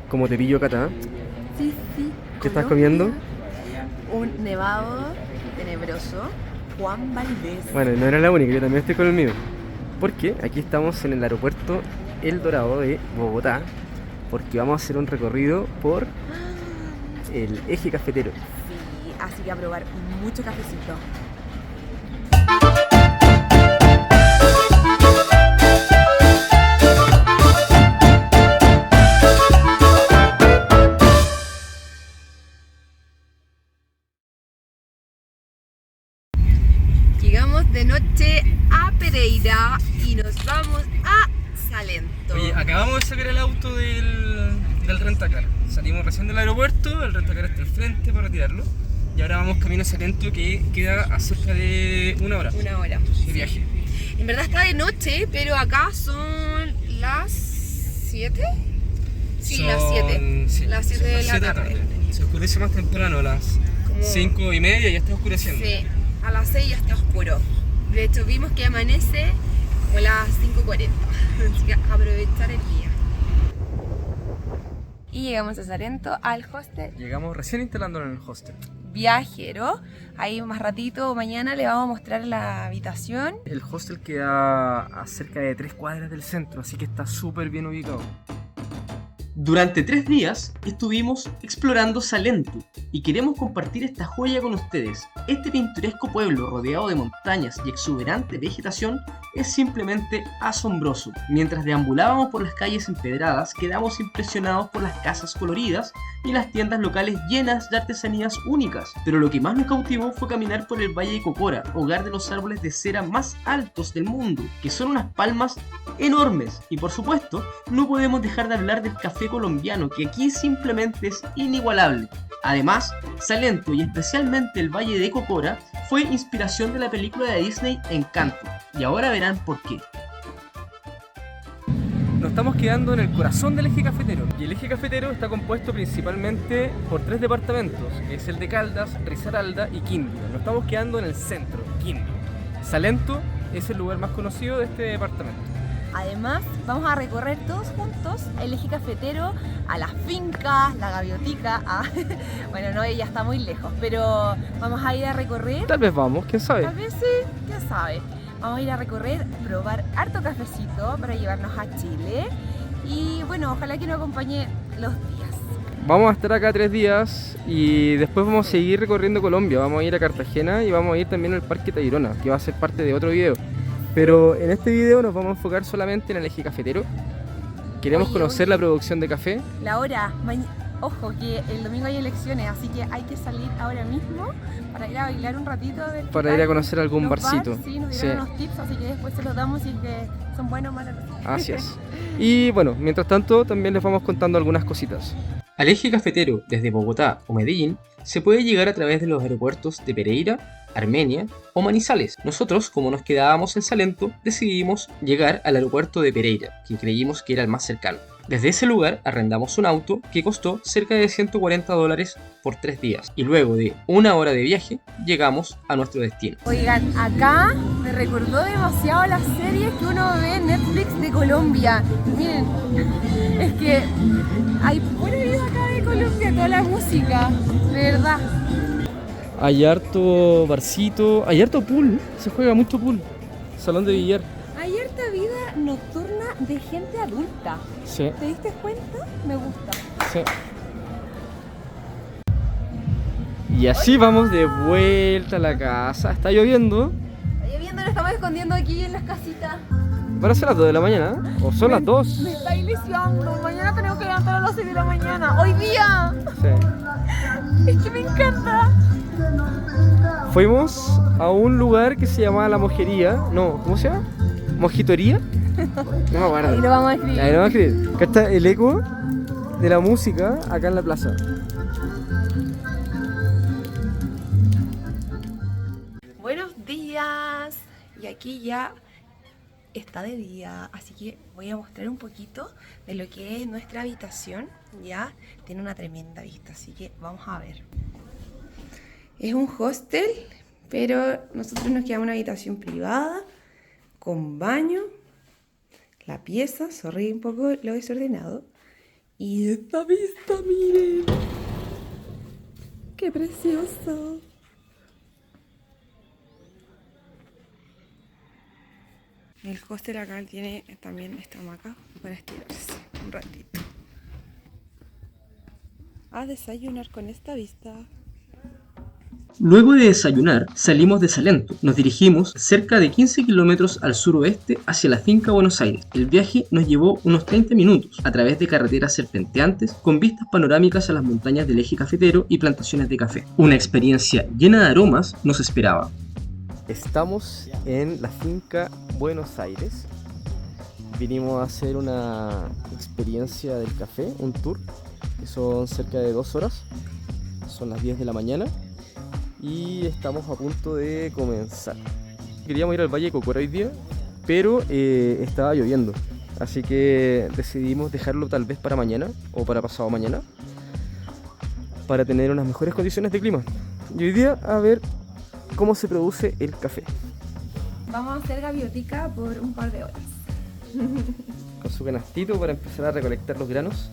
como te pillo Cata. Sí, sí. ¿Qué estás Colombia, comiendo? un nevado tenebroso. Juan Valdez. Bueno, no era la única, yo también estoy con el mío. Porque aquí estamos en el aeropuerto El Dorado de Bogotá. Porque vamos a hacer un recorrido por el eje cafetero. Sí, así que a probar mucho cafecito. Llegamos de noche a Pereira y nos vamos a Salento. Oye, acabamos de sacar el auto del rentacar. Salimos recién del aeropuerto, el rentacar está al frente para retirarlo. Y ahora vamos camino a Salento, que queda a cerca de una hora Una hora de viaje. En verdad está de noche, pero acá son las 7. Sí, las 7. Sí, Las 7 son de las la 7 tarde. Se oscurece más temprano, a las Como- 5:30 ya está oscureciendo. Sí, a las 6 ya está oscuro. De hecho, vimos que amanece como a las 5:40. Así que aprovechar el día. Y llegamos a Salento al hostel Llegamos recién instalándonos en el hostel. Viajero. Ahí más ratito, mañana le vamos a mostrar la habitación. El hostel queda a cerca de 3 cuadras del centro, así que está súper bien ubicado. Durante 3 días estuvimos explorando Salento y queremos compartir esta joya con ustedes. Este pintoresco pueblo rodeado de montañas y exuberante vegetación es simplemente asombroso. Mientras deambulábamos por las calles empedradas, quedamos impresionados por las casas coloridas y las tiendas locales llenas de artesanías únicas. Pero lo que más nos cautivó fue caminar por el Valle de Cocora, hogar de los árboles de cera más altos del mundo, que son unas palmas enormes. Y por supuesto, no podemos dejar de hablar del café colombiano, que aquí simplemente es inigualable. Además, Salento y especialmente el Valle de Cocora fue inspiración de la película de Disney Encanto, y ahora verán por qué. Nos estamos quedando en el corazón del eje cafetero. Y el eje cafetero está compuesto principalmente por 3 departamentos, que es el de Caldas, Risaralda y Quindío. Nos estamos quedando en el centro, Quindío. Salento es el lugar más conocido de este departamento. Además, vamos a recorrer todos juntos el eje cafetero a las fincas, la gaviotica. Bueno, no, ella está muy lejos, pero vamos a ir a recorrer. Tal vez vamos, quién sabe. Tal vez sí, quién sabe. Vamos a ir a recorrer, probar harto cafecito para llevarnos a Chile. Y bueno, ojalá que nos acompañe los días. Vamos a estar acá 3 días y después vamos a seguir recorriendo Colombia. Vamos a ir a Cartagena y vamos a ir también al Parque Tayrona, que va a ser parte de otro video. Pero en este video nos vamos a enfocar solamente en el eje cafetero. Queremos Oye, conocer oye. la producción de café. La hora, ojo que el domingo hay elecciones, así que hay que salir ahora mismo para ir a bailar un ratito. A ver qué Para tal ir a conocer algún los barcito. bars. Sí, nos Sí. dieron unos tips, así que después se los damos si es que son buenos o malos. Así es. Y bueno, mientras tanto también les vamos contando algunas cositas. Al eje cafetero desde Bogotá o Medellín se puede llegar a través de los aeropuertos de Pereira, Armenia o Manizales. Nosotros, como nos quedábamos en Salento, decidimos llegar al aeropuerto de Pereira, que creímos que era el más cercano. Desde ese lugar arrendamos un auto que costó cerca de $140 por 3 días y luego de 1 hora de viaje llegamos a nuestro destino. Oigan, acá me recordó demasiado las series que uno ve en Netflix de Colombia. Miren, es que hay pura vida acá de Colombia, toda la música, de verdad. Hay harto barcito, hay harto pool, se juega mucho pool. Salón de billar. Hay harta vida nocturna de gente adulta. Sí, ¿Te diste cuenta? Me gusta. sí. Y así vamos de vuelta a la casa. Está lloviendo. Está lloviendo, nos estamos escondiendo aquí en las casitas. Van a ser las 2 de la mañana, o son las 2. Me está ilusionando. Mañana tenemos que levantar a las 6 de la mañana. ¡Hoy día! Sí. Es que me encanta. Fuimos a un lugar que se llamaba La Mojería. No, ¿cómo se llama? ¿Mojitoría? No me acuerdo. Ahí lo vamos a escribir. Ahí lo vamos a escribir. Acá está el eco de la música acá en la plaza. Buenos días. Y aquí ya está de día, así que voy a mostrar un poquito de lo que es nuestra habitación. Ya tiene una tremenda vista, así que vamos a ver. Es un hostel, pero nosotros nos quedamos en una habitación privada con baño. La pieza, sorry un poco lo desordenado. Y esta vista, miren. ¡Qué precioso! El hostel acá tiene también esta hamaca para estirarse un ratito. A desayunar con esta vista. Luego de desayunar, salimos de Salento. Nos dirigimos cerca de 15 kilómetros al suroeste hacia la finca Buenos Aires. El viaje nos llevó unos 30 minutos a través de carreteras serpenteantes con vistas panorámicas a las montañas del eje cafetero y plantaciones de café. Una experiencia llena de aromas nos esperaba. Estamos en la finca Buenos Aires. Vinimos a hacer una experiencia del café, un tour, que son cerca de 2 horas. Son las 10 de la mañana. Y estamos a punto de comenzar. Queríamos ir al Valle de Cocora hoy día, pero estaba lloviendo, así que decidimos dejarlo tal vez para mañana o para pasado mañana, para tener unas mejores condiciones de clima. Y hoy día a ver cómo se produce el café. Vamos a hacer gaviotica por un par de horas. Con su canastito para empezar a recolectar los granos.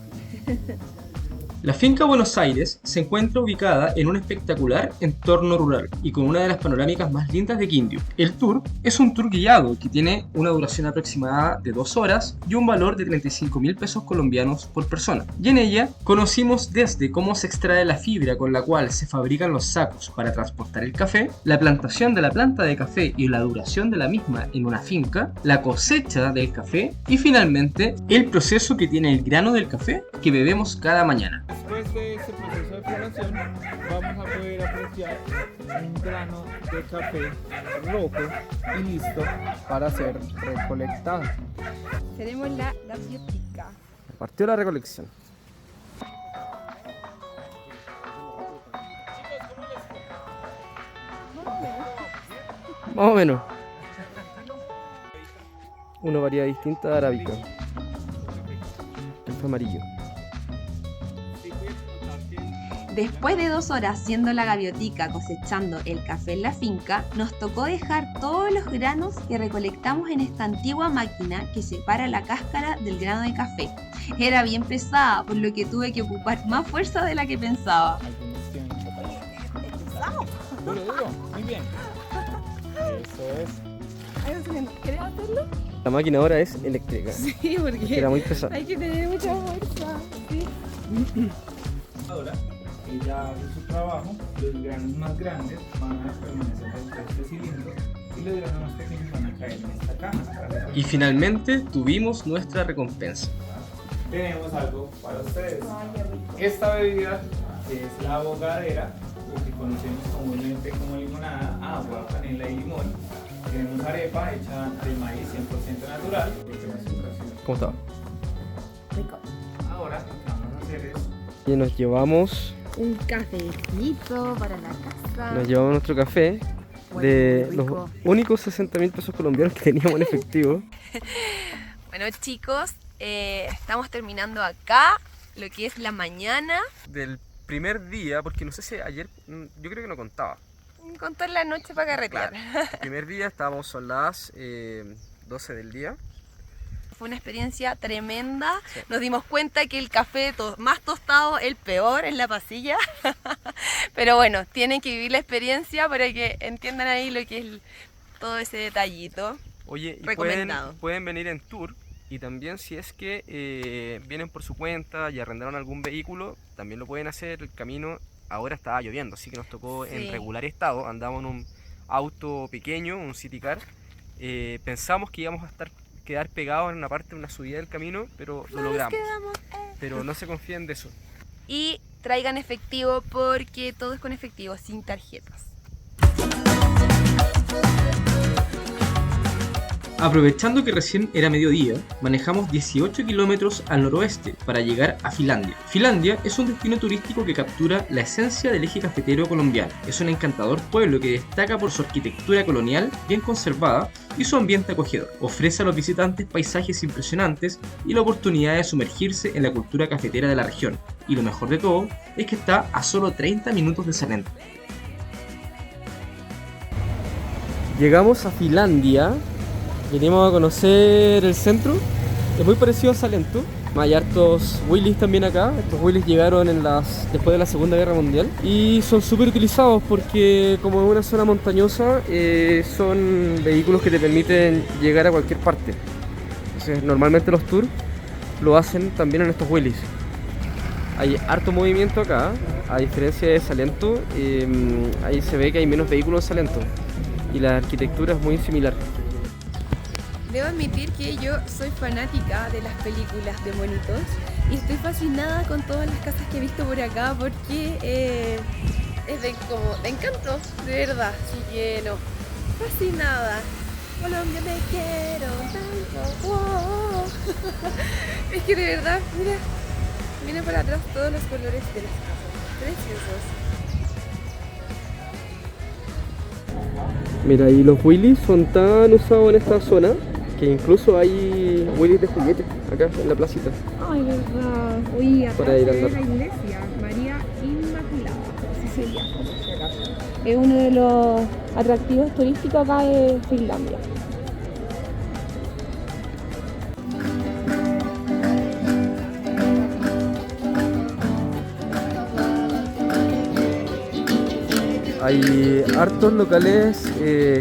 La finca Buenos Aires se encuentra ubicada en un espectacular entorno rural y con una de las panorámicas más lindas de Quindio. El tour es un tour guiado que tiene una duración aproximada de 2 horas y un valor de 35.000 pesos colombianos por persona. Y en ella conocimos desde cómo se extrae la fibra con la cual se fabrican los sacos para transportar el café, la plantación de la planta de café y la duración de la misma en una finca, la cosecha del café y finalmente el proceso que tiene el grano del café que bebemos cada mañana. Después de este proceso de floración vamos a poder apreciar un grano de café rojo y listo para ser recolectado. Tenemos la gaviotica. Partió la recolección. Más o menos. Una variedad distinta de arábica. Café amarillo. Después de 2 horas siendo la gaviotica cosechando el café en la finca, nos tocó dejar todos los granos que recolectamos en esta antigua máquina que separa la cáscara del grano de café. Era bien pesada, por lo que tuve que ocupar más fuerza de la que pensaba. Algunos tienen que pesado. Duro, muy bien. Eso es. ¿Querés hacerlo? La máquina ahora es eléctrica. Sí, porque Era muy pesada. hay que tener mucha fuerza. Sí. Ahora ella hace su trabajo, los granos más grandes van a permanecer dentro de este cilindro y los granos más pequeños van a caer en esta caja. Y finalmente tuvimos nuestra recompensa. Tenemos algo para ustedes. Esta bebida es la abogadera, lo que conocemos comúnmente como limonada, agua, panela y limón. Tenemos arepa hecha de maíz 100% natural. ¿Cómo estaba? Rico. Ahora lo que vamos a hacer es Y nos llevamos Un cafecito para la casa. nuestro café Bueno, de muy los rico. únicos 60.000 pesos colombianos que teníamos en efectivo. Bueno, chicos, estamos terminando acá lo que es la mañana. Del primer día, porque no sé si ayer, yo creo que no contaba. Contar la noche para carretear. El primer día estábamos a las 12 del día. Fue una experiencia tremenda. Sí. Nos dimos cuenta que el café más tostado, el peor en la pasilla. Pero bueno, tienen que vivir la experiencia para que entiendan ahí lo que es todo ese detallito. Oye, y Recomendado. pueden venir en tour y también si es que vienen por su cuenta y arrendaron algún vehículo, también lo pueden hacer. El camino ahora estaba lloviendo, así que nos tocó Sí. en regular estado. Andamos en un auto pequeño, un city car. Pensamos que íbamos a quedar pegados en una parte de una subida del camino, pero lo logramos. Pero no se confíen de eso. Y traigan efectivo porque todo es con efectivo, sin tarjetas. Aprovechando que recién era mediodía, manejamos 18 kilómetros al noroeste para llegar a Finlandia. Finlandia es un destino turístico que captura la esencia del eje cafetero colombiano. Es un encantador pueblo que destaca por su arquitectura colonial bien conservada y su ambiente acogedor. Ofrece a los visitantes paisajes impresionantes y la oportunidad de sumergirse en la cultura cafetera de la región. Y lo mejor de todo es que está a solo 30 minutos de Salento. Llegamos a Finlandia. Venimos a conocer el centro. Es muy parecido a Salento. Hay hartos Willys también acá. Estos Willys llegaron después de la Segunda Guerra Mundial y son súper utilizados porque como es una zona montañosa son vehículos que te permiten llegar a cualquier parte. Entonces normalmente los tours lo hacen también en estos Willys. Hay harto movimiento acá, a diferencia de Salento. Ahí se ve que hay menos vehículos en Salento y la arquitectura es muy similar. Debo admitir que yo soy fanática de las películas de monitos y estoy fascinada con todas las casas que he visto por acá porque es de encanto, de verdad. Así que no, fascinada. Colombia me quiero tanto. Wow. Es que de verdad, mira, vienen por atrás todos los colores de las casas. Preciosos. Mira, y los Willys son tan usados en esta zona que incluso hay Willys de juguete acá en la placita. Ay, verdad. Uy, atrás Para ir a se ve andar. la iglesia, María Inmaculada, así se llama. Es uno de los atractivos turísticos acá de Finlandia. Hay hartos locales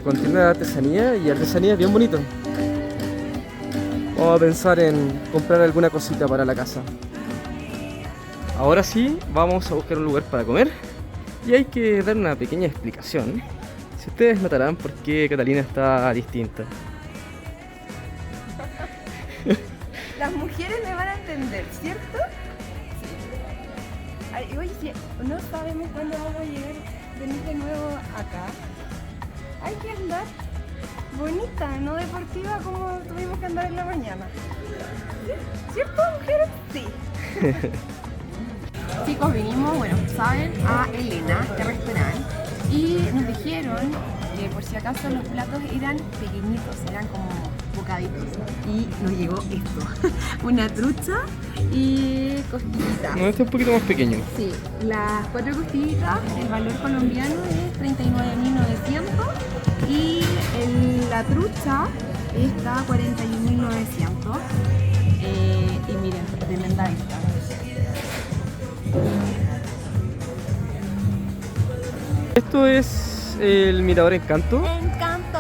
con tiendas de artesanía y artesanía bien bonito. Vamos a pensar en comprar alguna cosita para la casa. Ahora sí, vamos a buscar un lugar para comer y hay que dar una pequeña explicación. Si ustedes notarán por qué Catalina está distinta. Las mujeres me van a entender, ¿cierto? Sí. Ay, oye, si no sabemos cuándo vamos a llegar, venir de nuevo acá. Hay que andar bonita, no deportiva como tuvimos que andar en la mañana. ¿Cierto, mujeres? Sí. Chicos, vinimos, bueno, saben, a Elena, este restaurante, y nos dijeron que por si acaso los platos eran pequeñitos, eran como bocaditos. Y nos llegó esto, una trucha y costillitas. No, este es un poquito más pequeño. Sí, las 4 costillitas, el valor colombiano es 39.900 y la trucha está a 41.900. Y miren, tremenda vista. Esto es el Mirador Encanto. ¡Encanto!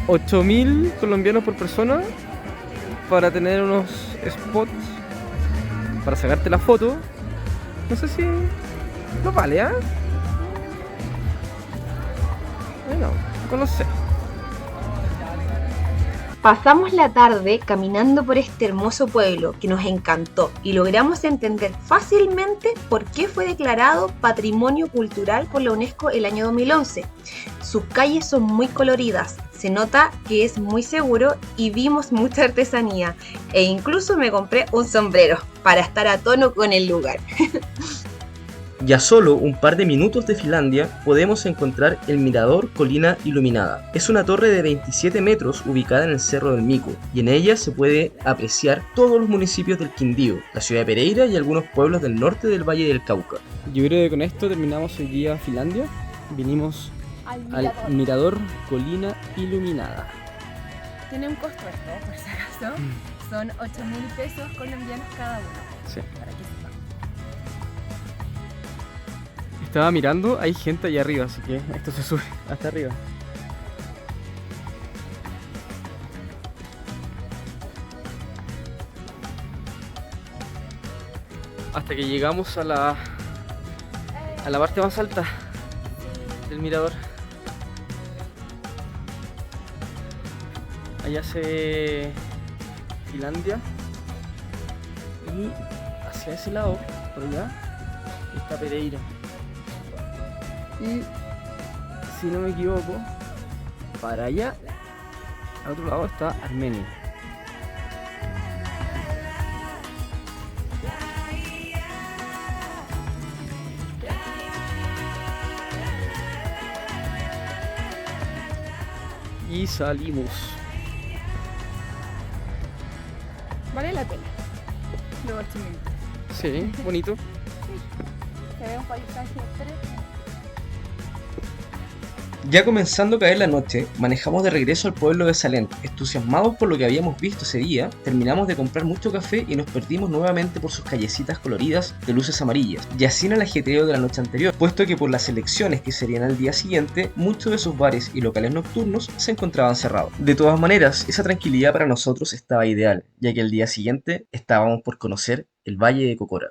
8.000 colombianos por persona para tener unos spots para sacarte la foto. No sé si no vale, ¿ah? Bueno, no sé. Pasamos la tarde caminando por este hermoso pueblo que nos encantó y logramos entender fácilmente por qué fue declarado Patrimonio Cultural por la UNESCO el año 2011. Sus calles son muy coloridas, se nota que es muy seguro y vimos mucha artesanía e incluso me compré un sombrero para estar a tono con el lugar. Y a solo un par de minutos de Finlandia podemos encontrar el Mirador Colina Iluminada. Es una torre de 27 metros ubicada en el Cerro del Mico y en ella se puede apreciar todos los municipios del Quindío, la ciudad de Pereira y algunos pueblos del norte del Valle del Cauca. Yo creo que con esto terminamos hoy día Finlandia. Vinimos al Mirador Colina Iluminada. Tiene un costo esto, por si acaso. Son 8.000 pesos colombianos cada uno. Sí. Para que sepan. Estaba mirando, hay gente allá arriba, así que esto se sube hasta arriba. Hasta que llegamos a la parte más alta del mirador. Allá se ve Finlandia y hacia ese lado, por allá, está Pereira. Y si no me equivoco, para allá, al otro lado está Armenia. Y salimos. Vale la pena. Luego Sí, bonito. se ve un paisaje precioso. Ya comenzando a caer la noche, manejamos de regreso al pueblo de Salento. Entusiasmados por lo que habíamos visto ese día, terminamos de comprar mucho café y nos perdimos nuevamente por sus callecitas coloridas de luces amarillas, y así en el ajetreo de la noche anterior, puesto que por las elecciones que serían al día siguiente, muchos de sus bares y locales nocturnos se encontraban cerrados. De todas maneras, esa tranquilidad para nosotros estaba ideal, ya que el día siguiente estábamos por conocer el Valle de Cocora.